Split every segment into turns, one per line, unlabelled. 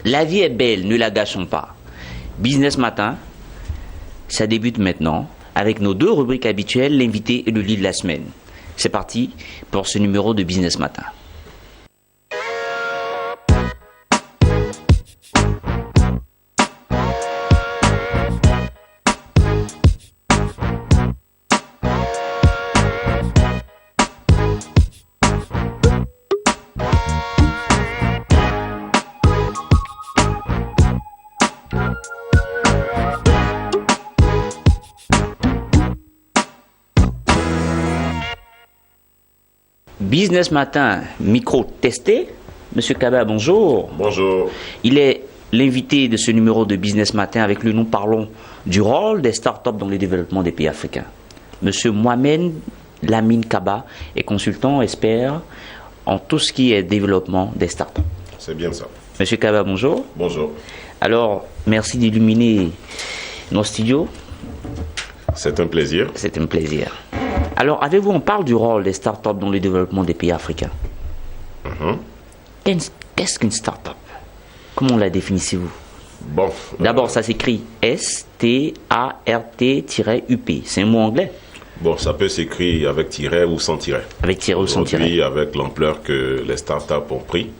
La vie est belle, ne la gâchons pas. Business Matin, ça débute maintenant avec nos deux rubriques habituelles, l'invité et le lit de la semaine. C'est parti pour ce numéro de Business Matin. Business Matin, micro testé. Monsieur Kaba, bonjour.
Bonjour.
Il est l'invité de ce numéro de Business Matin avec lequel nous parlons du rôle des startups dans le développement des pays africains. Monsieur Mohamed Lamine Kaba est consultant, expert en tout ce qui est développement des startups.
C'est bien ça.
Monsieur Kaba, bonjour.
Bonjour.
Alors, merci d'illuminer nos studios.
C'est un plaisir.
C'est un plaisir. Alors, on parle du rôle des startups dans le développement des pays africains. Qu'est-ce qu'une startup? Comment la définissez-vous?
Bon.
D'abord, ça s'écrit S-T-A-R-T-U-P. C'est un mot anglais.
Bon, ça peut s'écrire avec tiret ou sans tiret.
Avec tiret ou sans tiret.
Aujourd'hui, avec l'ampleur que les startups ont pris,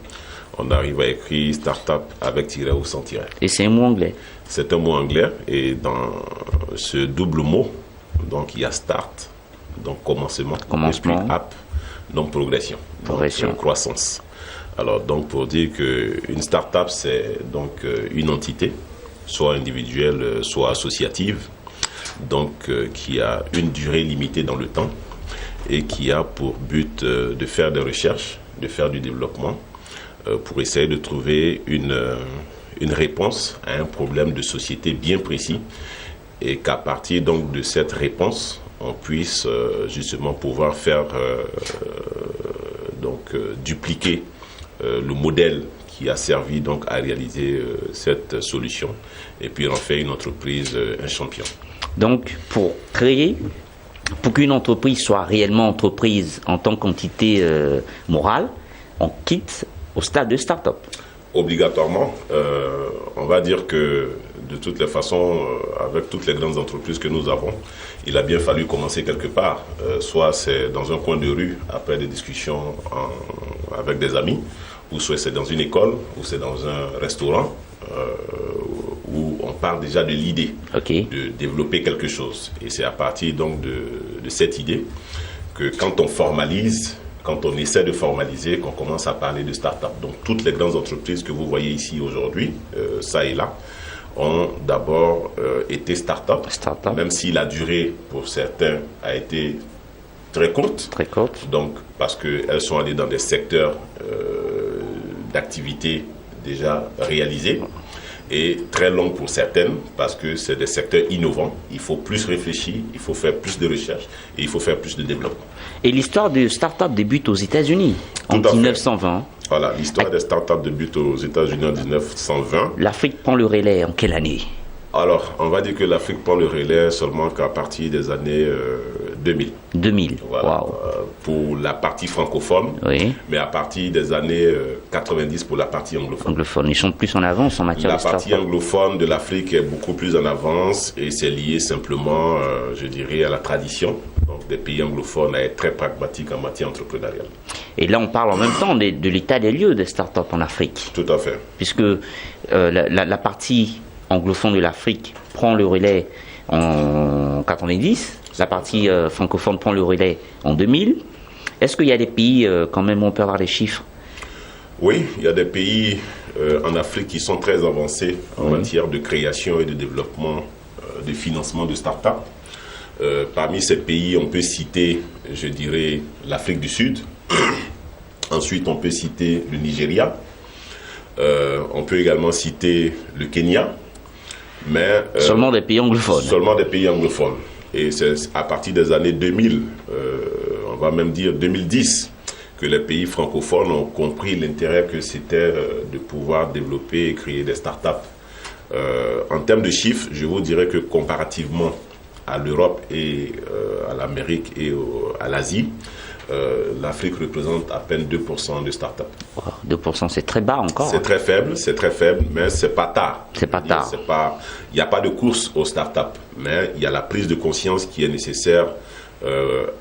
on arrive à écrire startup avec tiret ou sans tiret.
Et c'est un mot anglais.
C'est un mot anglais. Et dans ce double mot, donc il y a start, donc commencement. Et puis app, donc progression. Donc, croissance. Alors, donc, pour dire qu'une start-up, c'est donc une entité, soit individuelle, soit associative, donc qui a une durée limitée dans le temps et qui a pour but de faire des recherches, de faire du développement, pour essayer de trouver une réponse à un problème de société bien précis et qu'à partir donc de cette réponse, on puisse justement pouvoir faire dupliquer le modèle qui a servi donc à réaliser cette solution et puis en faire une entreprise, un champion.
Donc pour qu'une entreprise soit réellement entreprise en tant qu'entité morale, on quitte au stade de start-up.
Obligatoirement, on va dire que de toutes les façons, avec toutes les grandes entreprises que nous avons, il a bien fallu commencer quelque part. Soit c'est dans un coin de rue, après des discussions avec des amis, ou soit c'est dans une école, ou c'est dans un restaurant, où on part déjà de l'idée de développer quelque chose. Et c'est à partir donc de cette idée que quand on formalise, quand on essaie de formaliser, qu'on commence à parler de start-up. Donc toutes les grandes entreprises que vous voyez ici aujourd'hui, ça et là, ont d'abord été start-up, même si la durée pour certains a été très courte.
Très courte.
Donc parce qu'elles sont allées dans des secteurs d'activité déjà réalisés. Et très longue pour certaines parce que c'est des secteurs innovants. Il faut plus réfléchir, il faut faire plus de recherche et il faut faire plus de développement.
Et l'histoire de start-up débute aux États-Unis en 1920.
Voilà, l'histoire des start-up débute aux États-Unis en 1920.
L'Afrique prend le relais en quelle année?
Alors, on va dire que l'Afrique prend le relais seulement qu'à partir des années 2000.
2000,
voilà,
wow.
Pour la partie francophone,
oui.
Mais à partir des années 90 pour la partie anglophone.
Ils sont plus en avance en matière de start-up.
La partie anglophone de l'Afrique est beaucoup plus en avance et c'est lié simplement, je dirais, à la tradition. Donc, des pays anglophones à être très pragmatiques en matière entrepreneuriale.
Et là, on parle en même temps de l'état des lieux des start-up en Afrique.
Tout à fait.
Puisque la partie anglophone de l'Afrique prend le relais en 90, la partie francophone prend le relais en 2000. Est-ce qu'il y a des pays, quand même, on peut avoir des chiffres?
Oui, il y a des pays en Afrique qui sont très avancés en matière de création et de développement, de financement de start-up. Parmi ces pays, on peut citer, je dirais, l'Afrique du Sud. Ensuite, on peut citer le Nigeria. On peut également citer le Kenya. Mais,
seulement des pays anglophones.
Seulement des pays anglophones. Et c'est à partir des années 2000, on va même dire 2010, que les pays francophones ont compris l'intérêt que c'était de pouvoir développer et créer des startups. En termes de chiffres, je vous dirais que comparativement à l'Europe et à l'Amérique et à l'Asie, l'Afrique représente à peine 2% de start-up.
2%, c'est très bas encore.
C'est très faible, mais c'est pas tard.
C'est pas tard.
Il n'y a pas de course aux start-up, mais il y a la prise de conscience qui est nécessaire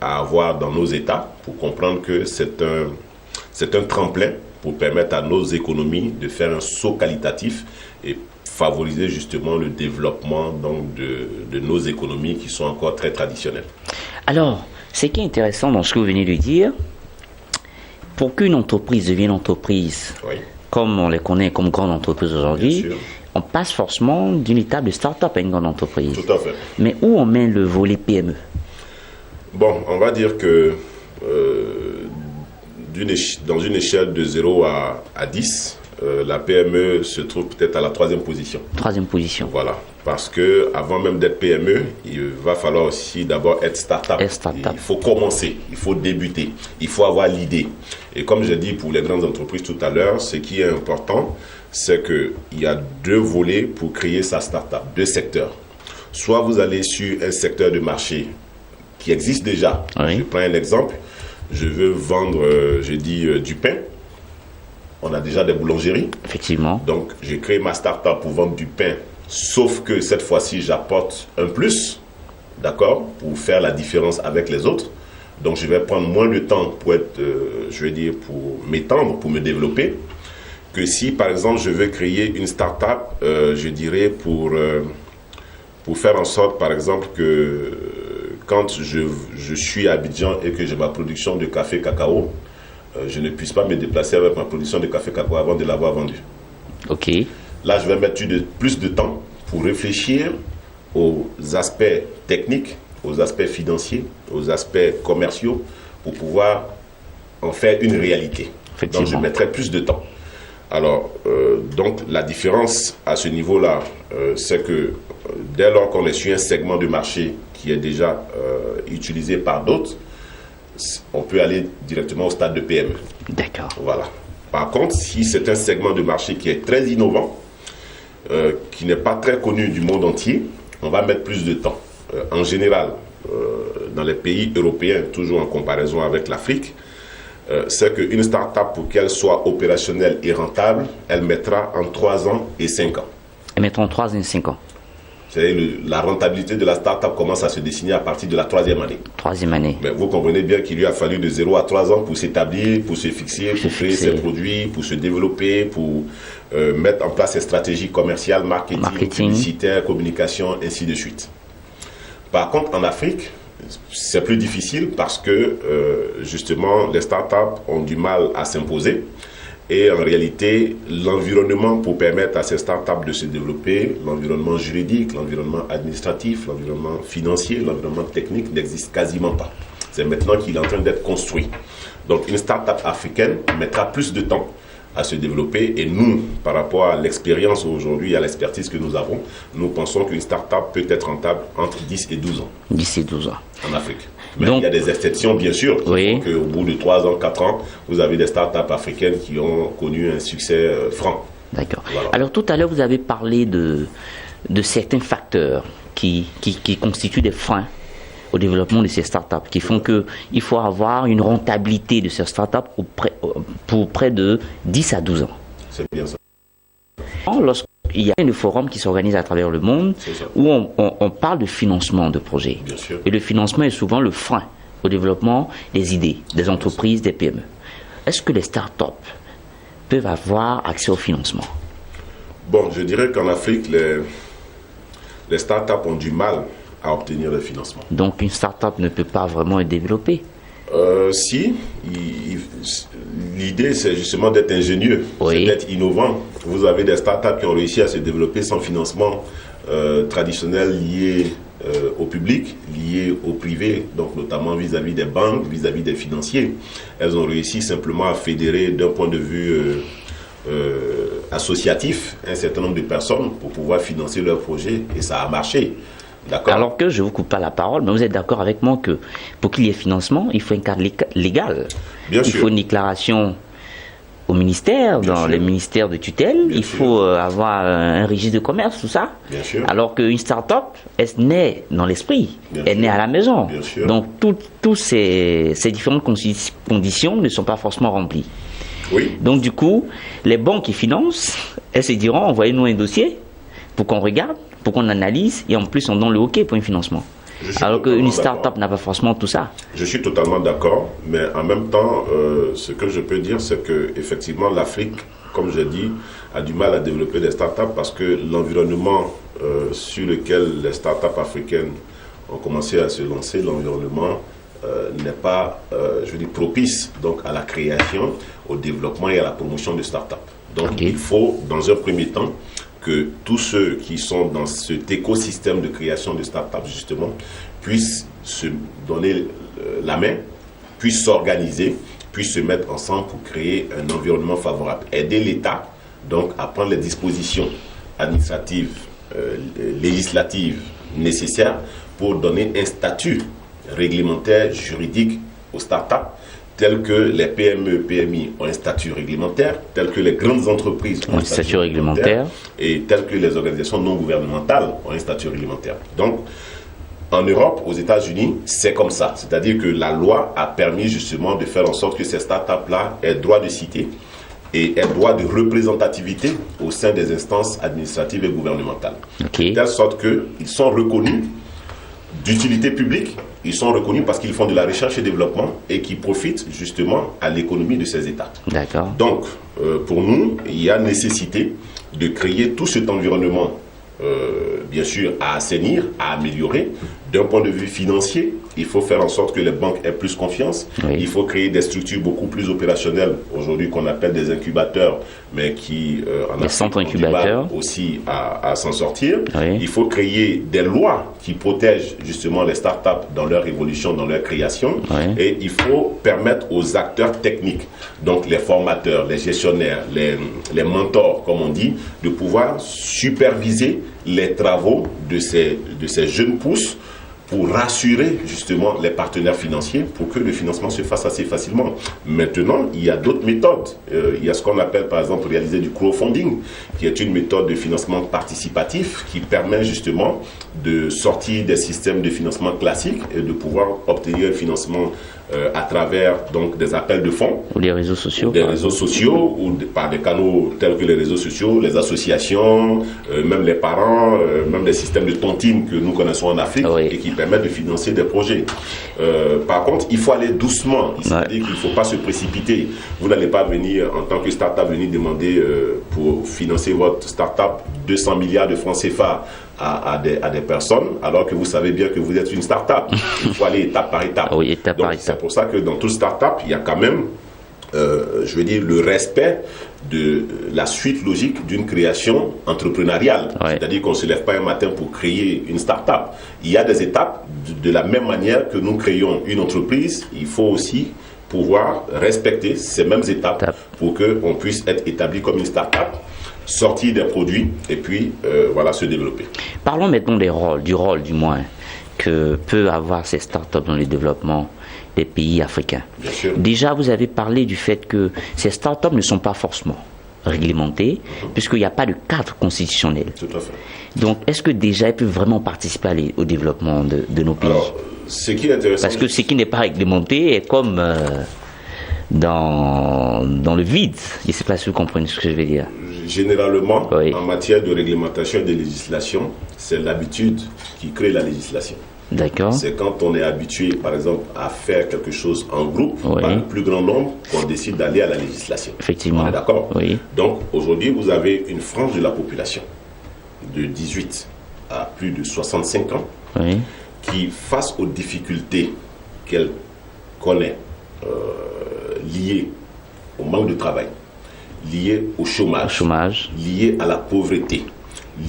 à avoir dans nos États pour comprendre que c'est un tremplin pour permettre à nos économies de faire un saut qualitatif et favoriser justement le développement donc, de nos économies qui sont encore très traditionnelles.
Alors, ce qui est intéressant dans ce que vous venez de dire, pour qu'une entreprise devienne entreprise,
Oui.
comme on les connaît comme grande entreprise aujourd'hui, on passe forcément d'une étape de start-up à une grande entreprise.
Tout à fait.
Mais où on met le volet PME?
Bon, on va dire que dans une échelle de 0 à 10, la PME se trouve peut-être à la 3e position.
3e position.
Voilà, parce que avant même d'être PME, il va falloir aussi d'abord être start-up. Il faut commencer, il faut débuter, il faut avoir l'idée. Et comme j'ai dit pour les grandes entreprises tout à l'heure, ce qui est important, c'est qu'il y a 2 volets pour créer sa start-up, 2 secteurs. Soit vous allez sur un secteur de marché qui existe déjà.
Oui.
Je prends un exemple, je veux vendre, du pain. On a déjà des boulangeries.
Effectivement.
Donc, j'ai créé ma start-up pour vendre du pain, sauf que cette fois-ci, j'apporte un plus, d'accord, pour faire la différence avec les autres. Donc, je vais prendre moins de temps pour pour m'étendre, pour me développer, que si, par exemple, je veux créer une start-up, pour faire en sorte, par exemple, que quand je suis à Abidjan et que j'ai ma production de café cacao, je ne puisse pas me déplacer avec ma production de café cacao avant de l'avoir vendu.
Ok.
Là, je vais mettre plus de temps pour réfléchir aux aspects techniques, aux aspects financiers, aux aspects commerciaux, pour pouvoir en faire une réalité. Donc, je mettrai plus de temps. Alors, donc, la différence à ce niveau-là, c'est que dès lors qu'on est sur un segment de marché qui est déjà utilisé par d'autres, on peut aller directement au stade de PME.
D'accord.
Voilà. Par contre, si c'est un segment de marché qui est très innovant, qui n'est pas très connu du monde entier, on va mettre plus de temps. En général, dans les pays européens, toujours en comparaison avec l'Afrique, c'est qu'une start-up, pour qu'elle soit opérationnelle et rentable, elle mettra en 3 ans et 5 ans.
Elle mettra en 3 et 5 ans.
C'est-à-dire la rentabilité de la start-up commence à se dessiner à partir de la 3e année.
3e année.
Mais vous comprenez bien qu'il lui a fallu de 0 à 3 ans pour s'établir, pour se fixer, pour créer ses produits, pour se développer, pour mettre en place ses stratégies commerciales, marketing, publicitaire, communication, ainsi de suite. Par contre, en Afrique, c'est plus difficile parce que justement, les start-up ont du mal à s'imposer. Et en réalité, l'environnement pour permettre à ces startups de se développer, l'environnement juridique, l'environnement administratif, l'environnement financier, l'environnement technique n'existe quasiment pas. C'est maintenant qu'il est en train d'être construit. Donc une startup africaine mettra plus de temps à se développer et nous, par rapport à l'expérience aujourd'hui, à l'expertise que nous avons, nous pensons qu'une startup peut être rentable entre 10 et 12 ans.
10 et 12 ans.
En Afrique. Mais donc, il y a des exceptions, bien sûr.
Oui.
Au bout de 3 ans, 4 ans, vous avez des startups africaines qui ont connu un succès franc.
D'accord. Voilà. Alors, tout à l'heure, vous avez parlé de certains facteurs qui constituent des freins au développement de ces startups, qui font qu'il faut avoir une rentabilité de ces startups pour près de 10 à 12 ans.
C'est bien ça.
Lorsqu'il y a un forum qui s'organise à travers le monde où on parle de financement de projets.
Bien sûr.
Et le financement est souvent le frein au développement des idées, des entreprises, des PME. Est-ce que les startups peuvent avoir accès au financement? Bon,
je dirais qu'en Afrique, les startups ont du mal à obtenir le financement.
Donc une start-up ne peut pas vraiment être développée?
Si, l'idée c'est justement d'être ingénieux, c'est d'être innovant. Vous avez des startups qui ont réussi à se développer sans financement traditionnel lié au public, lié au privé, donc notamment vis-à-vis des banques, vis-à-vis des financiers. Elles ont réussi simplement à fédérer d'un point de vue associatif un certain nombre de personnes pour pouvoir financer leurs projets et ça a marché.
Alors que je ne vous coupe pas la parole, mais vous êtes d'accord avec moi que pour qu'il y ait financement, il faut un cadre légal.
Bien sûr.
Il faut une déclaration au ministère,
Bien
dans
sûr.
les ministères de tutelle.
Bien
Il
sûr.
faut avoir un registre de commerce, tout ça.
Bien sûr.
Alors qu'une start-up, elle naît dans l'esprit,
Bien
elle
sûr.
naît à la maison.
Bien sûr.
Donc, toutes ces différentes conditions ne sont pas forcément remplies.
Oui.
Donc, du coup, les banques qui financent, elles se diront, envoyez-nous un dossier pour qu'on regarde, pour qu'on analyse, et en plus, on donne le OK pour un financement. Alors qu'une start-up n'a pas forcément tout ça.
Je suis totalement d'accord, mais en même temps, ce que je peux dire, c'est que effectivement, l'Afrique, comme j'ai dit, a du mal à développer des start-up parce que l'environnement sur lequel les start-up africaines ont commencé à se lancer, l'environnement n'est pas, je dis, propice donc à la création, au développement et à la promotion de start-up. Donc,
Ok.
il faut, dans un premier temps, que tous ceux qui sont dans cet écosystème de création de start-up, justement, puissent se donner la main, puissent s'organiser, puissent se mettre ensemble pour créer un environnement favorable. Aider l'État, donc, à prendre les dispositions administratives, législatives nécessaires pour donner un statut réglementaire, juridique aux start-up, tel que les PME, PMI ont un statut réglementaire, tel que les grandes entreprises ont un statut réglementaire, et tel que les organisations non gouvernementales ont un statut réglementaire. Donc, en Europe, aux États-Unis, c'est comme ça. C'est-à-dire que la loi a permis justement de faire en sorte que ces startups-là aient droit de cité et aient droit de représentativité au sein des instances administratives et gouvernementales.
Ok.
De telle sorte qu'ils sont reconnus d'utilité publique, ils sont reconnus parce qu'ils font de la recherche et développement et qui profitent justement à l'économie de ces États.
D'accord.
Donc, pour nous, il y a nécessité de créer tout cet environnement, bien sûr, à assainir, à améliorer. D'un point de vue financier, il faut faire en sorte que les banques aient plus confiance.
Oui.
Il faut créer des structures beaucoup plus opérationnelles, aujourd'hui qu'on appelle des incubateurs, mais qui, en
Des
Afrique,
centres
ont du
incubateurs.
mal aussi à s'en sortir.
Oui.
Il faut créer des lois qui protègent justement les startups dans leur évolution, dans leur création.
Oui.
Et il faut permettre aux acteurs techniques, donc les formateurs, les gestionnaires, les mentors, comme on dit, de pouvoir superviser les travaux de ces jeunes pousses pour rassurer justement les partenaires financiers pour que le financement se fasse assez facilement. Maintenant, il y a d'autres méthodes. Il y a ce qu'on appelle par exemple réaliser du crowdfunding, qui est une méthode de financement participatif qui permet justement de sortir des systèmes de financement classiques et de pouvoir obtenir un financement à travers donc des appels de fonds,
Ou les réseaux sociaux.
des réseaux sociaux ou par des canaux tels que les réseaux sociaux, les associations, même les parents, même des systèmes de tontines que nous connaissons en Afrique
Oui.
et qui permettent de financer des projets. Par contre, il faut aller doucement. C'est-à-dire qu'il ne faut pas se précipiter. Vous n'allez pas venir en tant que start-up venir demander pour financer votre start-up 200 milliards de francs CFA à des personnes, alors que vous savez bien que vous êtes une start-up. Il faut aller étape par étape.
Oui, étape
Donc,
par
c'est
étape.
pour ça que dans toute start-up, il y a quand même, je veux dire, le respect de la suite logique d'une création entrepreneuriale.
Ouais.
C'est-à-dire qu'on ne se lève pas un matin pour créer une start-up. Il y a des étapes. De la même manière que nous créons une entreprise, il faut aussi pouvoir respecter ces mêmes étapes pour qu'on puisse être établi comme une start-up, sortir des produits et puis voilà, se développer.
Parlons maintenant du rôle du moins, que peut avoir ces startups dans le développement des pays africains.
Bien sûr.
Déjà, vous avez parlé du fait que ces startups ne sont pas forcément réglementées, puisqu'il n'y a pas de cadre constitutionnel.
Tout à fait.
Donc, est-ce que déjà elles peuvent vraiment participer au développement de nos pays?
Alors, ce qui est intéressant...
Parce que ce qui n'est pas réglementé est comme dans le vide. Je ne sais pas si vous comprenez ce que je veux dire.
Généralement,
Oui.
en matière de réglementation et de législation, c'est l'habitude qui crée la législation.
D'accord.
C'est quand on est habitué, par exemple, à faire quelque chose en groupe,
Oui.
par un plus grand nombre, qu'on décide d'aller à la législation.
Effectivement.
On est d'accord?
Oui.
Donc, aujourd'hui, vous avez une frange de la population de 18 à plus de 65 ans
Oui.
qui, face aux difficultés qu'elle connaît, liées au manque de travail, liées au chômage, liées à la pauvreté,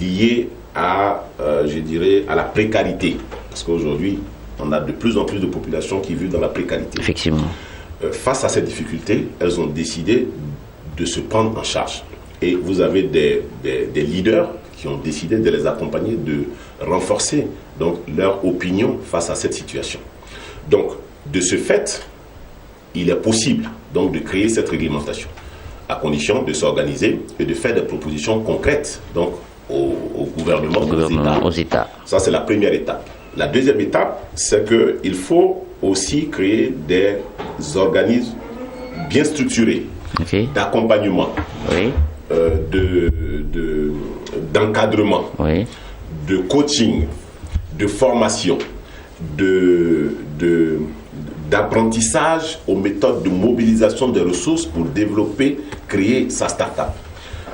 liées à, je dirais, à la précarité. Parce qu'aujourd'hui, on a de plus en plus de populations qui vivent dans la précarité.
Effectivement.
Face à ces difficultés, elles ont décidé de se prendre en charge. Et vous avez des leaders qui ont décidé de les accompagner, de renforcer donc leur opinion face à cette situation. Donc, de ce fait, il est possible donc de créer cette réglementation. à condition de s'organiser et de faire des propositions concrètes donc, au gouvernement,
aux États.
Ça, c'est la première étape. La deuxième étape, c'est qu'il faut aussi créer des organismes bien structurés, d'accompagnement, d'encadrement, de coaching, de formation, d'apprentissage aux méthodes de mobilisation des ressources pour développer, créer sa start-up.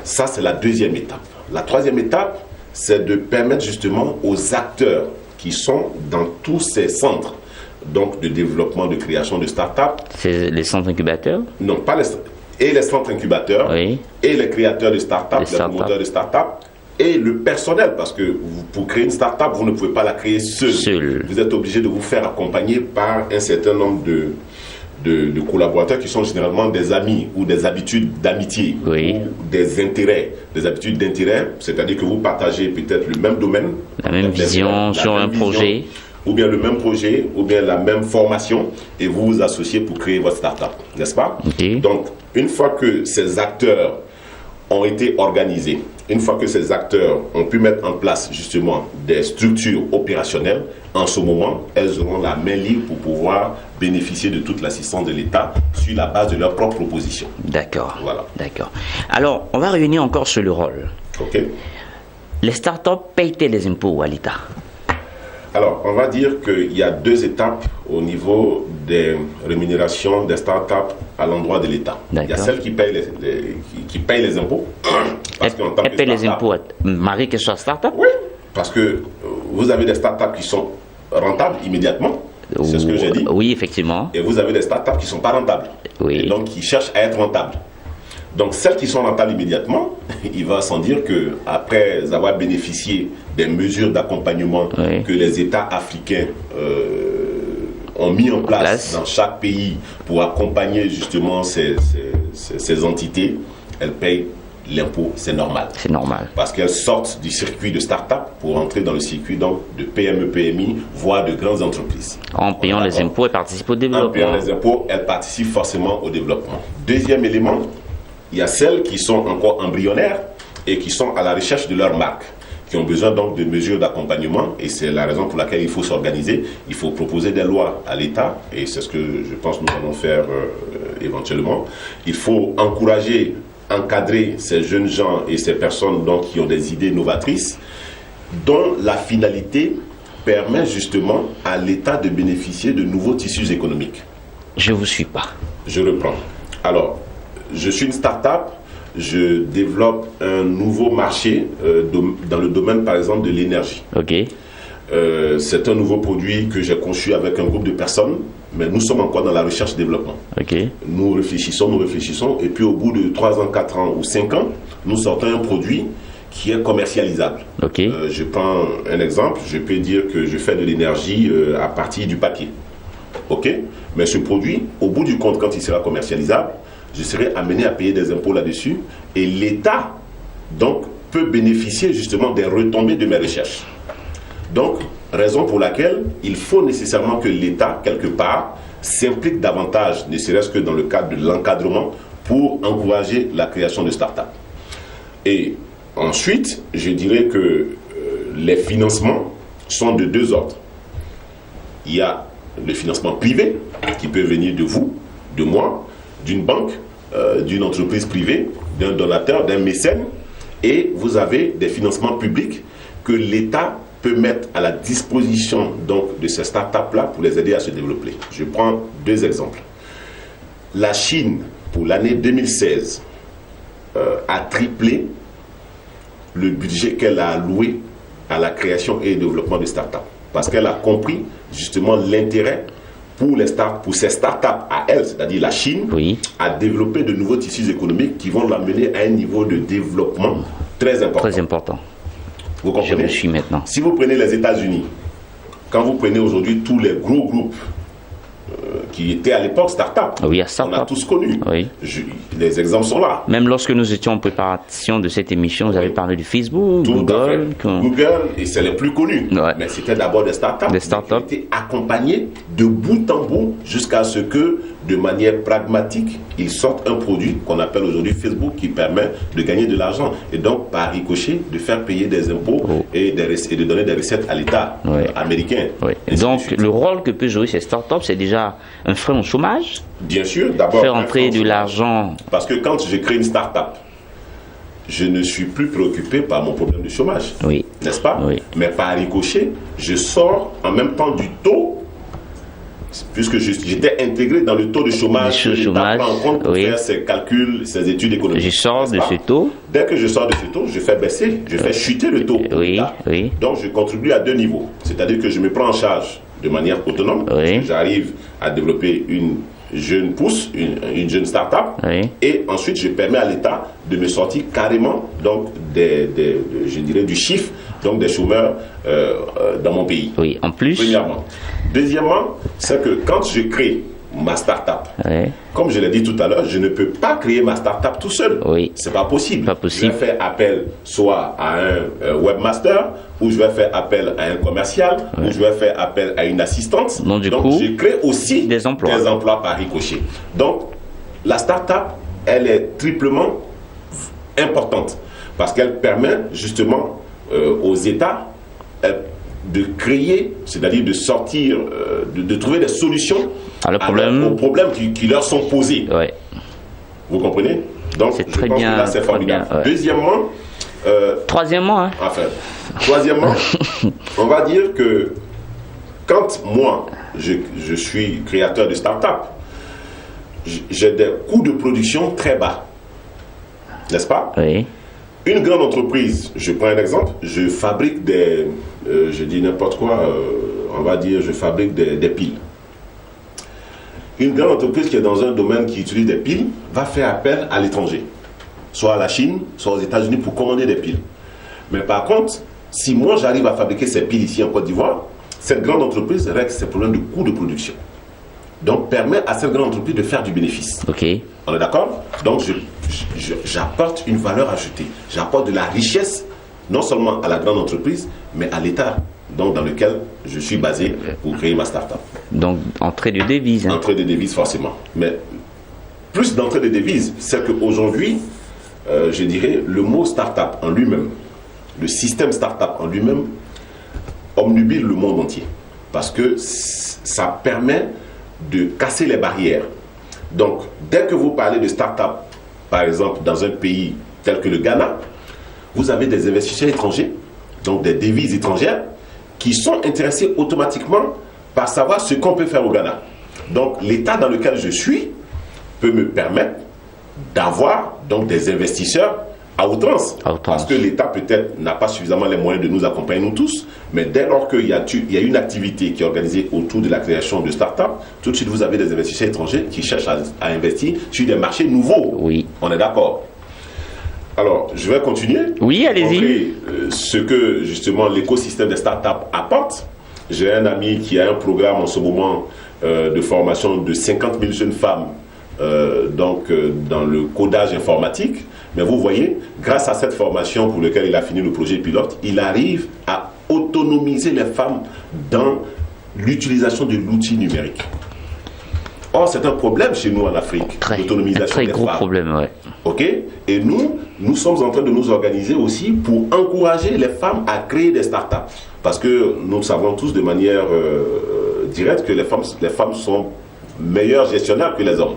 Ça, c'est la deuxième étape. La troisième étape, c'est de permettre justement aux acteurs qui sont dans tous ces centres donc de développement, de création de start-up.
C'est les centres incubateurs?
Non, pas les centres incubateurs, et les créateurs de start-up, les promoteurs de start-up, et le personnel, parce que pour créer une start-up, vous ne pouvez pas la créer seul. Vous êtes obligé de vous faire accompagner par un certain nombre de collaborateurs qui sont généralement des amis ou des habitudes d'amitié ou des intérêts, des habitudes d'intérêt, c'est-à-dire que vous partagez peut-être le même domaine,
la même vision sur un projet,
ou bien le même projet, ou bien la même formation, et vous vous associez pour créer votre start-up, n'est-ce pas? Donc, une fois que ces acteurs ont été organisés, une fois que ces acteurs ont pu mettre en place justement des structures opérationnelles, en ce moment, elles auront la main libre pour pouvoir bénéficier de toute l'assistance de l'État sur la base de leurs propres propositions.
D'accord.
Voilà.
D'accord. Alors, on va revenir encore sur le rôle.
OK.
Les startups payent-elles les impôts à l'État?
Alors, on va dire qu'il y a deux étapes au niveau des rémunérations des startups à l'endroit de l'État. Il y a celles qui payent les impôts.
Elles payent les impôts, malgré qu'elles soient startups?
Oui, parce que vous avez des startups qui sont rentables immédiatement. C'est ce que j'ai dit.
Oui, effectivement.
Et vous avez des startups qui ne sont pas rentables.
Oui.
Et donc, qui cherchent à être rentables. Donc, celles qui sont rentables immédiatement, il va sans dire qu'après avoir bénéficié des mesures d'accompagnement que les États africains ont mis en place dans chaque pays pour accompagner justement ces entités, elles payent l'impôt, c'est normal.
C'est normal.
Parce qu'elles sortent du circuit de start-up pour entrer dans le circuit donc, de PME, PMI, voire de grandes entreprises.
En payant les impôts, elles participent au développement.
En payant les impôts, elles participent forcément au développement. Deuxième élément, il y a celles qui sont encore embryonnaires et qui sont à la recherche de leur marque, qui ont besoin donc de mesures d'accompagnement, et c'est la raison pour laquelle il faut s'organiser. Il faut proposer des lois à l'État, et c'est ce que je pense que nous allons faire éventuellement. Il faut encourager, encadrer ces jeunes gens et ces personnes donc, qui ont des idées novatrices, dont la finalité permet justement à l'État de bénéficier de nouveaux tissus économiques.
Je ne vous suis pas.
Je reprends. Alors, je suis une start-up, je développe un nouveau marché dans le domaine, par exemple, de l'énergie.
OK.
C'est un nouveau produit que j'ai conçu avec un groupe de personnes, mais nous sommes encore dans la recherche-développement.
OK.
Nous réfléchissons, et puis au bout de 3 ans, 4 ans ou 5 ans, nous sortons un produit qui est commercialisable.
OK.
Je prends un exemple, je peux dire que je fais de l'énergie à partir du papier. OK. Mais ce produit, au bout du compte, quand il sera commercialisable, je serai amené à payer des impôts là-dessus, et l'État donc peut bénéficier justement des retombées de mes recherches. Donc, raison pour laquelle il faut nécessairement que l'État, quelque part, s'implique davantage, ne serait-ce que dans le cadre de l'encadrement, pour encourager la création de start-up. Et ensuite, je dirais que les financements sont de deux ordres. Il y a le financement privé, qui peut venir de vous, de moi, d'une banque, d'une entreprise privée, d'un donateur, d'un mécène, et vous avez des financements publics que l'État peut mettre à la disposition donc, de ces startups-là pour les aider à se développer. Je prends deux exemples. La Chine, pour l'année 2016, a triplé le budget qu'elle a alloué à la création et au développement de startups, parce qu'elle a compris justement l'intérêt pour ces startups à elle, c'est-à-dire la Chine, à développer de nouveaux tissus économiques qui vont l'amener à un niveau de développement très important.
Très important.
Vous comprenez?
Je le suis maintenant.
Si vous prenez les États-Unis, quand vous prenez aujourd'hui tous les gros groupes qui étaient à l'époque start-up, on a tous connu.
Oui.
Les exemples sont là.
Même lorsque nous étions en préparation de cette émission, vous avez parlé du Facebook, Google.
Google, et c'est les plus connus.
Ouais.
Mais c'était d'abord des start-up qui ont été accompagnés de bout en bout jusqu'à ce que de manière pragmatique, ils sortent un produit qu'on appelle aujourd'hui Facebook qui permet de gagner de l'argent et donc par ricochet de faire payer des impôts et de donner des recettes à l'État américain.
Oui. Donc le rôle que peut jouer ces startups, c'est déjà un frein au chômage.
Bien sûr, d'abord
faire entrer de l'argent.
Parce que quand je crée une start-up, je ne suis plus préoccupé par mon problème de chômage, n'est-ce pas? Mais par ricochet, je sors en même temps du taux, puisque j'étais intégré dans le taux de chômage, je n'ai pas en compte pour faire ses calculs, ses études économiques.
Je sors de ce taux.
Dès que je sors de ce taux, je fais baisser, je fais chuter le taux. Donc je contribue à deux niveaux. C'est-à-dire que je me prends en charge de manière autonome, j'arrive à développer une jeune pousse, une jeune start-up, et ensuite je permets à l'État de me sortir carrément donc je dirais du chiffre donc des chômeurs dans mon pays.
Oui, en plus.
Premièrement. Deuxièmement, c'est que quand je crée ma start-up, comme je l'ai dit tout à l'heure, je ne peux pas créer ma start-up tout seul. C'est pas possible. Je vais faire appel soit à un webmaster, ou je vais faire appel à un commercial, ou je vais faire appel à une assistante.
Donc
je crée aussi
des emplois
par ricochet. Donc la start-up, elle est triplement importante parce qu'elle permet justement aux États de créer, c'est-à-dire de sortir, de trouver des solutions aux problèmes qui leur sont posés. Vous comprenez? Donc,
c'est très bien.
Là, c'est formidable. Deuxièmement,
troisièmement,
troisièmement, on va dire que quand moi, je suis créateur de start-up, j'ai des coûts de production très bas. N'est-ce pas? Une grande entreprise, je prends un exemple, je fabrique je dis n'importe quoi, on va dire, je fabrique des piles. Une grande entreprise qui est dans un domaine qui utilise des piles va faire appel à l'étranger, soit à la Chine, soit aux États-Unis pour commander des piles. Mais par contre, si moi j'arrive à fabriquer ces piles ici en Côte d'Ivoire, cette grande entreprise règle ses problèmes de coût de production. Donc permet à cette grande entreprise de faire du bénéfice. On est d'accord? Donc j'apporte une valeur ajoutée. J'apporte de la richesse, non seulement à la grande entreprise, mais à l'État dans lequel je suis basé pour créer ma start-up.
Donc entrée de devises.
Entrée de devises forcément. Mais plus d'entrée de devises, c'est qu'aujourd'hui, je dirais, le mot start-up en lui-même, le système start-up en lui-même, omnubile le monde entier. Parce que ça permet de casser les barrières. Donc, dès que vous parlez de start-up, par exemple, dans un pays tel que le Ghana, vous avez des investisseurs étrangers, donc des devises étrangères, qui sont intéressés automatiquement par savoir ce qu'on peut faire au Ghana. Donc, l'État dans lequel je suis peut me permettre d'avoir donc des investisseurs à outrance. Parce que l'État peut-être n'a pas suffisamment les moyens de nous accompagner nous tous, mais dès lors qu'il y a une activité qui est organisée autour de la création de start-up, tout de suite vous avez des investisseurs étrangers qui cherchent à investir sur des marchés nouveaux. On est d'accord? Alors, je vais continuer.
Allez-y.
Ce que justement l'écosystème des start-up apporte. J'ai un ami qui a un programme en ce moment de formation de 50 000 jeunes femmes dans le codage informatique. Mais vous voyez, grâce à cette formation pour laquelle il a fini le projet pilote, il arrive à autonomiser les femmes dans l'utilisation de l'outil numérique. Or, c'est un problème chez nous en Afrique, l'autonomisation des femmes.
Très gros problème,
Et nous sommes en train de nous organiser aussi pour encourager les femmes à créer des startups. Parce que nous savons tous de manière directe que les femmes sont meilleures gestionnaires que les hommes.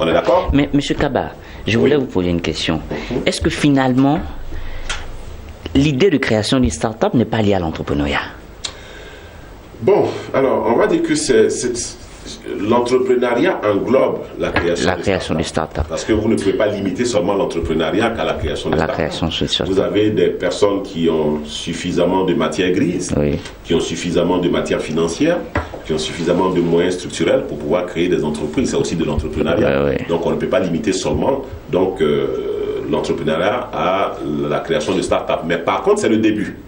On est d'accord?
Mais M. Kaba, je voulais vous poser une question. Est-ce que finalement, l'idée de création d'une start-up n'est pas liée à l'entrepreneuriat?
Bon, alors, on va dire que l'entrepreneuriat englobe la création des start-up. Parce que vous ne pouvez pas limiter seulement l'entrepreneuriat qu'à la création des start-up. Vous avez des personnes qui ont suffisamment de matière grise, qui ont suffisamment de matière financière, qui ont suffisamment de moyens structurels pour pouvoir créer des entreprises. C'est aussi de l'entrepreneuriat. Donc on ne peut pas limiter seulement l'entrepreneuriat à la création de start-up. Mais par contre, c'est le début.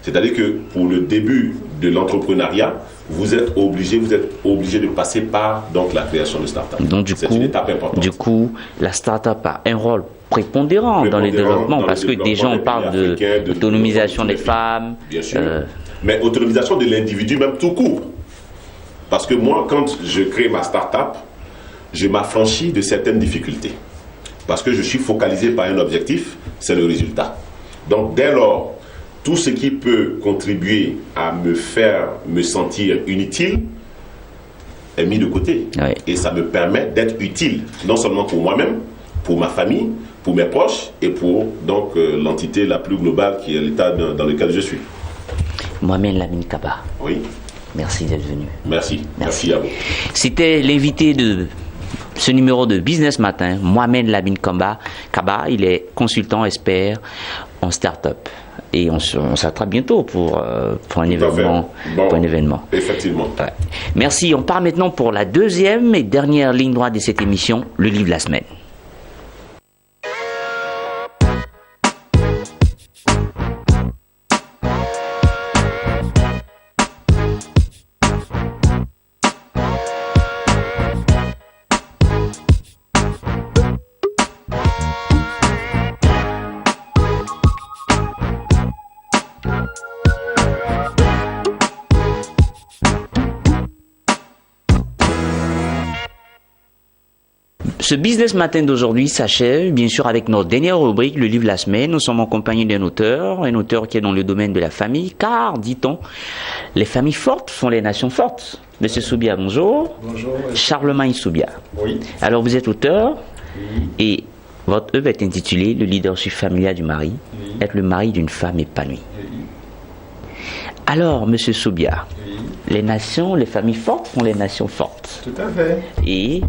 C'est-à-dire que pour le début de l'entrepreneuriat, vous êtes obligé de passer par donc la création de start-up.
Donc c'est une étape importante. Du coup, la start-up a un rôle prépondérant dans le développement, parce que déjà on parle d'autonomisation des femmes.
Bien sûr. Mais autonomisation de l'individu même tout court. Parce que moi, quand je crée ma start-up, je m'affranchis de certaines difficultés. Parce que je suis focalisé par un objectif, c'est le résultat. Donc dès lors, tout ce qui peut contribuer à me faire me sentir inutile est mis de côté.
Oui.
Et ça me permet d'être utile, non seulement pour moi-même, pour ma famille, pour mes proches et pour donc l'entité la plus globale qui est l'état dans lequel je suis.
Mohamed Lamine Kaba.
Oui.
Merci d'être venu.
Merci. Merci à vous.
C'était l'invité de ce numéro de Business Matin, Mohamed Lamine Kaba. Il est consultant expert en start-up. Et on s'attrape bientôt pour un événement.
Bon,
pour un événement.
Effectivement.
Ouais. Merci. On part maintenant pour la deuxième et dernière ligne droite de cette émission, le livre de la semaine. Ce Business Matin d'aujourd'hui s'achève, bien sûr, avec notre dernière rubrique, le livre de la semaine. Nous sommes en compagnie d'un auteur qui est dans le domaine de la famille, car, dit-on, les familles fortes font les nations fortes. Monsieur Soubia, bonjour.
Bonjour.
Charlemagne Soubia.
Oui.
Alors, vous êtes auteur,
Oui.
et votre œuvre est intitulée « Le leadership familial du mari,
Oui.
être le mari d'une femme épanouie
Oui. ».
Alors, monsieur Soubia,
Oui.
les familles fortes font les nations fortes.
Tout à fait.
Et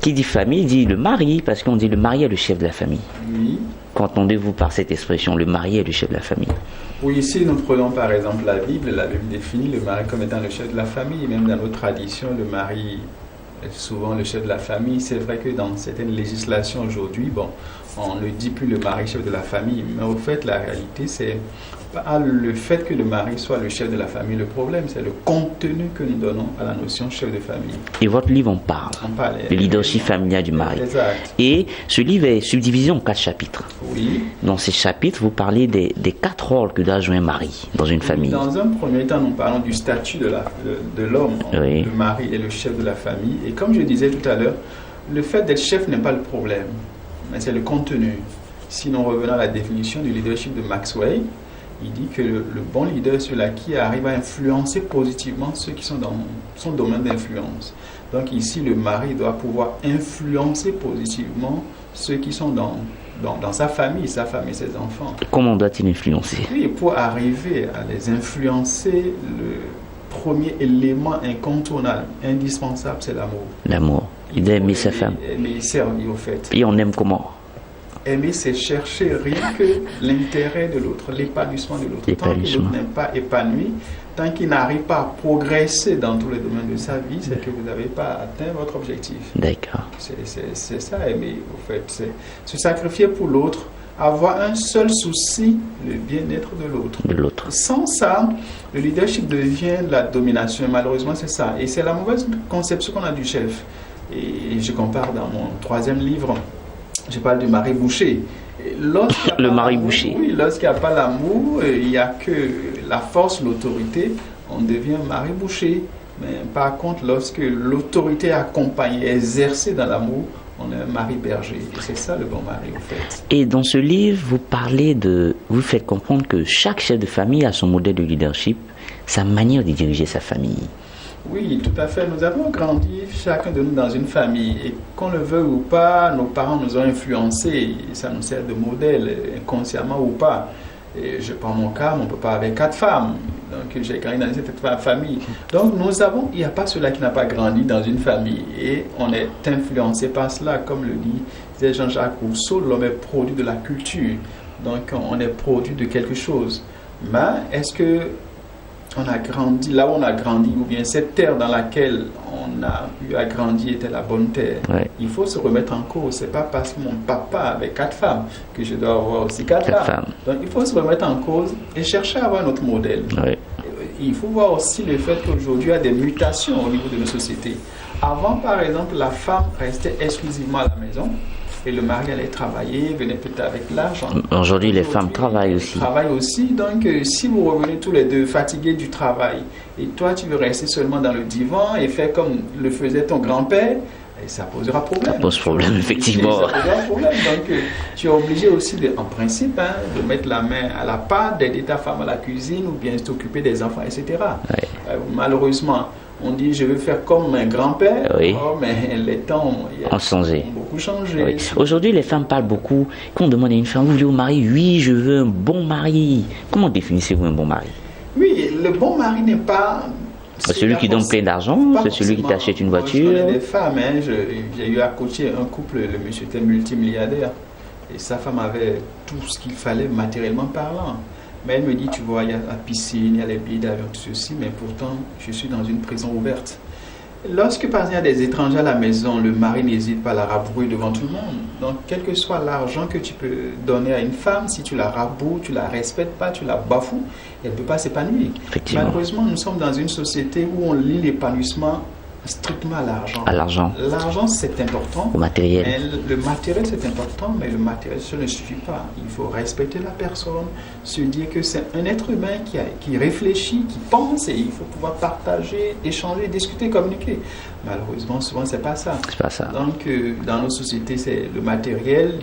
qui dit famille dit le mari, parce qu'on dit le mari est le chef de la famille.
Oui.
Qu'entendez-vous par cette expression, le mari est le chef de la famille?
Oui, si nous prenons par exemple la Bible définit le mari comme étant le chef de la famille. Même dans nos traditions, le mari est souvent le chef de la famille. C'est vrai que dans certaines législations aujourd'hui, on ne dit plus le mari chef de la famille. Mais au fait, la réalité, c'est pas le fait que le mari soit le chef de la famille le problème, c'est le contenu que nous donnons à la notion chef de famille.
Et votre livre en parle, le leadership familial du mari.
Exact.
Et ce livre est subdivisé en 4 chapitres.
Oui.
Dans ces chapitres, vous parlez des 4 rôles que doit jouer un mari dans une famille.
Dans un premier temps, nous parlons du statut de l'homme.
Oui.
Le mari est le chef de la famille. Et comme je disais tout à l'heure, le fait d'être chef n'est pas le problème, mais c'est le contenu. Si nous revenons à la définition du leadership de Maxwell, il dit que le bon leader est celui-là qui arrive à influencer positivement ceux qui sont dans son domaine d'influence. Donc ici, le mari doit pouvoir influencer positivement ceux qui sont dans sa famille et ses enfants.
Comment doit-il influencer?
Oui, pour arriver à les influencer, le premier élément incontournable, indispensable, c'est l'amour.
L'amour. Il doit aimer sa femme.
Aimer servir, au fait.
Et on aime comment?
Aimer, c'est chercher rien que l'intérêt de l'autre, l'épanouissement de l'autre. Tant que l'autre n'est pas épanoui, tant qu'il n'arrive pas à progresser dans tous les domaines de sa vie, c'est que vous n'avez pas atteint votre objectif.
D'accord.
C'est ça, aimer, au fait. C'est se sacrifier pour l'autre, avoir un seul souci, le bien-être de l'autre. Sans ça, le leadership devient la domination. Et malheureusement, c'est ça. Et c'est la mauvaise conception qu'on a du chef. Et je compare dans mon 3e livre. Je parle du mari boucher.
Le mari boucher.
Oui, lorsqu'il n'y a pas l'amour, il n'y a que la force, l'autorité, on devient mari boucher. Mais par contre, lorsque l'autorité est accompagnée, exercée dans l'amour, on est un mari berger. Et c'est ça le bon mari, en fait.
Et dans ce livre, vous faites comprendre que chaque chef de famille a son modèle de leadership, sa manière de diriger sa famille.
Oui, tout à fait. Nous avons grandi, chacun de nous, dans une famille. Et qu'on le veuille ou pas, nos parents nous ont influencés. Ça nous sert de modèle, inconsciemment ou pas. Et je prends mon cas, mon papa avait 4 femmes. Donc j'ai grandi dans cette famille. Donc il n'y a pas celui-là qui n'a pas grandi dans une famille. Et on est influencé par cela. Comme le disait Jean-Jacques Rousseau, l'homme est produit de la culture. Donc on est produit de quelque chose. Mais est-ce que on a grandi là où on a grandi, ou bien cette terre dans laquelle on a eu à grandir était la bonne terre?
Ouais.
Il faut se remettre en cause. C'est pas parce que mon papa avait 4 femmes que je dois avoir aussi 4 femmes. Donc il faut se remettre en cause et chercher à avoir notre modèle.
Ouais.
Il faut voir aussi le fait qu'aujourd'hui il y a des mutations au niveau de nos sociétés. Avant, par exemple, la femme restait exclusivement à la maison et le mari allait travailler, venait peut-être avec l'argent.
Aujourd'hui, les femmes travaillent aussi.
Travaillent aussi. Donc, si vous revenez tous les deux fatigués du travail et toi, tu veux rester seulement dans le divan et faire comme le faisait ton grand-père, Et ça posera problème.
Ça pose problème, effectivement.
Ça posera problème. Donc, tu es obligé aussi, en principe, de mettre la main à la pâte, d'aider ta femme à la cuisine ou bien t'occuper des enfants, etc.
Ouais.
Malheureusement, on dit je veux faire comme un grand-père,
Oui.
Mais les temps
ont changé.
Ont beaucoup changé.
Oui. Aujourd'hui, les femmes parlent beaucoup. Quand on demande à une femme, vous voulez un mari? Oui, je veux un bon mari. Comment définissez-vous un bon mari?
Oui, le bon mari n'est pas...
Celui qui donne plein d'argent, c'est celui qui t'achète une voiture.
Je connais des femmes, j'ai eu à coacher un couple, le monsieur était multimilliardaire et sa femme avait tout ce qu'il fallait matériellement parlant. Mais elle me dit, tu vois, il y a la piscine, il y a les billets d'avion, tout ceci, mais pourtant, je suis dans une prison ouverte. Lorsque, par exemple, il y a des étrangers à la maison, le mari n'hésite pas à la rabrouer devant tout le monde. Donc, quel que soit l'argent que tu peux donner à une femme, si tu la rabroues, tu la respectes pas, tu la bafoues, elle ne peut pas s'épanouir. Malheureusement, nous sommes dans une société où on lie l'épanouissement strictement à l'argent.
À l'argent.
L'argent, c'est important.
Au matériel.
Mais le matériel, c'est important, mais le matériel, ça ne suffit pas. Il faut respecter la personne, se dire que c'est un être humain qui réfléchit, qui pense, et il faut pouvoir partager, échanger, discuter, communiquer. Malheureusement, souvent, c'est pas ça.
C'est pas ça.
Donc, dans nos sociétés, c'est le matériel,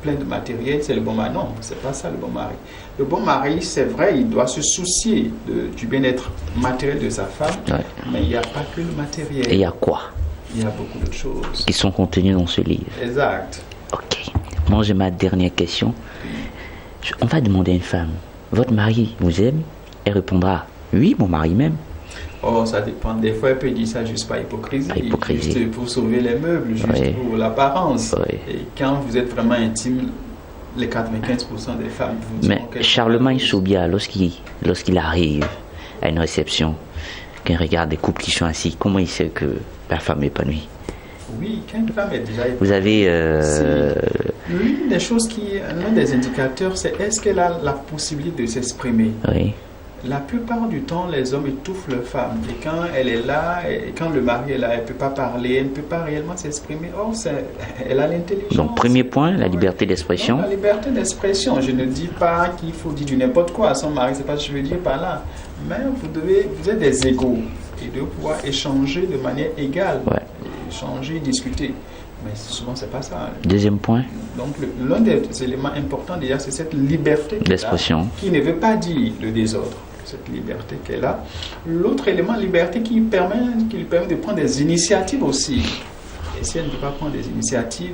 plein de matériel, c'est le bon mari. Non, c'est pas ça le bon mari. Le bon mari, c'est vrai, il doit se soucier du bien-être matériel de sa femme,
Ouais.
mais il n'y a pas que le matériel.
Et il y a quoi?
Il y a beaucoup d'autres choses.
Qui sont contenus dans ce livre.
Exact.
Ok. Moi, j'ai ma dernière question. On va demander à une femme, votre mari vous aime? Elle répondra, oui, mon mari m'aime.
Oh, ça dépend. Des fois, elle peut dire ça juste par hypocrisie.
Par hypocrisie.
Juste pour sauver les meubles, juste
Oui.
pour l'apparence.
Oui.
Et quand vous êtes vraiment intime, les 95% des femmes vous diront
Mais
quelque
Charlemagne
chose.
Soubia, lorsqu'il arrive à une réception, qu'il regarde des couples qui sont assis, comment il sait que la femme est épanouie?
Oui, quand une femme est déjà épanouie,
Vous avez...
l'une des choses l'un des indicateurs, c'est est-ce qu'elle a la possibilité de s'exprimer.
Oui.
La plupart du temps, les hommes étouffent leur femme. Et quand elle est là, et quand le mari est là, elle ne peut pas parler, elle ne peut pas réellement s'exprimer. Or, elle a l'intelligence.
Donc, premier point, la liberté d'expression.
Donc, la liberté d'expression. Je ne dis pas qu'il faut dire du n'importe quoi à son mari, c'est pas ce que je veux dire par là. Mais vous êtes des égaux et de pouvoir échanger de manière égale.
Ouais.
Échanger, discuter. Mais souvent, c'est pas ça.
Deuxième point,
Donc, l'un des éléments importants déjà, c'est cette liberté
l'expression.
qui ne veut pas dire le désordre. Cette liberté qu'elle a. L'autre élément, liberté qui lui permet de prendre des initiatives aussi. Et si elle ne peut pas prendre des initiatives,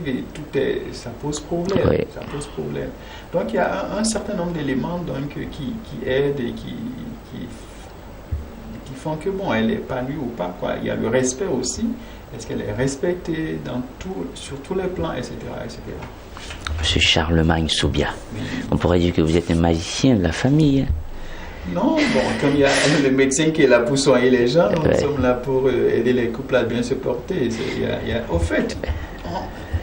ça pose problème.
Oui.
Ça pose problème. Donc il y a un certain nombre d'éléments donc, qui aident et qui font que bon, elle est épanouie ou pas. Quoi. Il y a le respect aussi. Est-ce qu'elle est respectée sur tous les plans, etc. etc.
Monsieur Charlemagne Soubia,
Oui.
on pourrait dire que vous êtes un magicien de la famille. Hein?
Non, bon, comme il y a le médecin qui est là pour soigner les gens, nous
Ouais.
sommes là pour aider les couples à bien se porter. Au fait,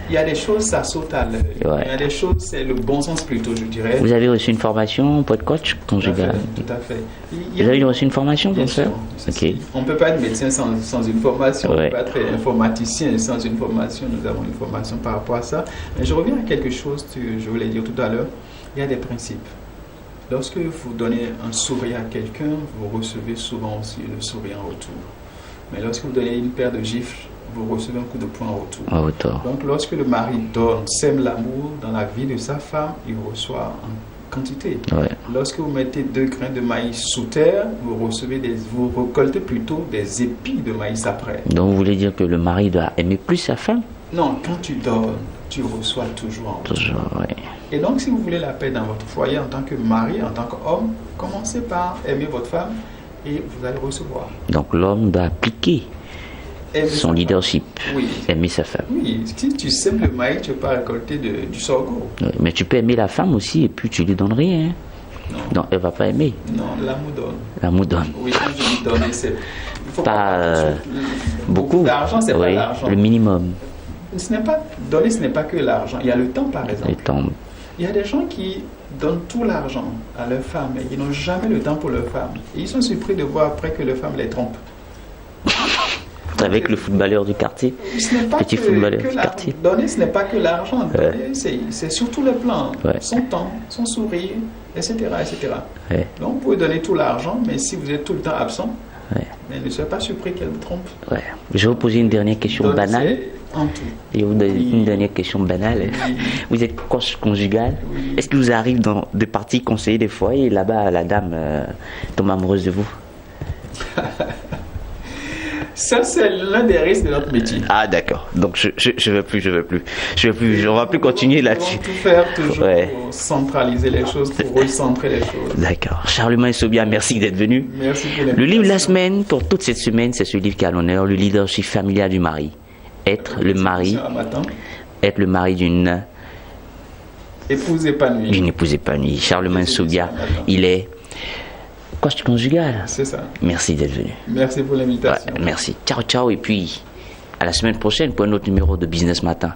il y a des choses, ça saute à l'œil.
Ouais.
Il y a des choses, c'est le bon sens plutôt, je dirais.
Vous avez reçu une formation pour être coach conjugal?
Tout à fait.
Vous avez reçu une formation
Bien
pour ça?
sûr.
Ok.
On ne peut pas être médecin sans une formation,
Ouais.
on ne peut pas être informaticien sans une formation. Nous avons une formation par rapport à ça. Mais je reviens à quelque chose que je voulais dire tout à l'heure. Il y a des principes. Lorsque vous donnez un sourire à quelqu'un, vous recevez souvent aussi le sourire en retour. Mais lorsque vous donnez une paire de gifles, vous recevez un coup de poing en retour.
À hauteur.
Donc lorsque le mari donne, sème l'amour dans la vie de sa femme, il reçoit en quantité.
Ouais.
Lorsque vous mettez 2 grains de maïs sous terre, vous récoltez plutôt des épis de maïs après.
Donc vous voulez dire que le mari doit aimer plus sa femme?
Non, quand tu donnes, tu reçois toujours en retour.
Toujours, oui.
Et donc, si vous voulez la paix dans votre foyer en tant que mari, en tant qu'homme, commencez par aimer votre femme et vous allez recevoir.
Donc l'homme doit appliquer
Aimer
son
sa
leadership,
femme. Oui.
aimer sa femme.
Oui, si tu sèmes le maïs, tu ne peux pas récolter du sorgho.
Ouais. Mais tu peux aimer la femme aussi et puis tu lui donnes rien. Hein?
Non,
Donc elle va pas aimer.
non, l'amour donne.
L'amour donne.
Oui, quand je dis donner, c'est... Il faut
Pas beaucoup.
L'argent, c'est pas
Oui,
l'argent.
le minimum.
Donner, ce n'est pas que l'argent. Il y a le temps, par exemple.
Le temps.
Il y a des gens qui donnent tout l'argent à leur femme et ils n'ont jamais le temps pour leur femme. Et ils sont surpris de voir après que leur femme les trompe.
Avec le footballeur du quartier.
Ce n'est pas
Petit footballeur du
que
quartier.
donner, ce n'est pas que l'argent.
Ouais.
Donner, c'est sur tous les plans.
Ouais.
Son temps, son sourire, etc. etc.
Ouais.
Donc vous pouvez donner tout l'argent, mais si vous êtes tout le temps absent,
Ouais.
mais ne soyez pas surpris qu'elle vous trompe.
Ouais. Je vais vous poser une dernière question
Donc,
banale.
En tout.
Et une dernière question banale.
Oui.
Vous êtes coach conjugal.
Oui.
Est-ce qu'il vous arrive de partir conseiller des fois et là-bas la dame tombe amoureuse de vous?
Ça, c'est l'un des risques de notre métier.
Ah d'accord. Donc je veux plus. On va plus continuer là-dessus.
On va tout faire toujours
Ouais.
pour centraliser les choses, pour recentrer les choses.
D'accord. Charlemagne Sobia, merci d'être venu.
Merci pour
Le
l'invitation.
livre de la semaine, pour toute cette semaine, c'est ce livre qui a l'honneur, le leadership familial du mari. Être le mari d'une
Épouse épanouie.
épouse épanouie. Charlemagne Sobia, il est coach conjugal.
C'est ça.
Merci d'être venu.
Merci pour l'invitation.
Ouais, merci. Ciao, ciao. Et puis, à la semaine prochaine pour un autre numéro de Business Matin.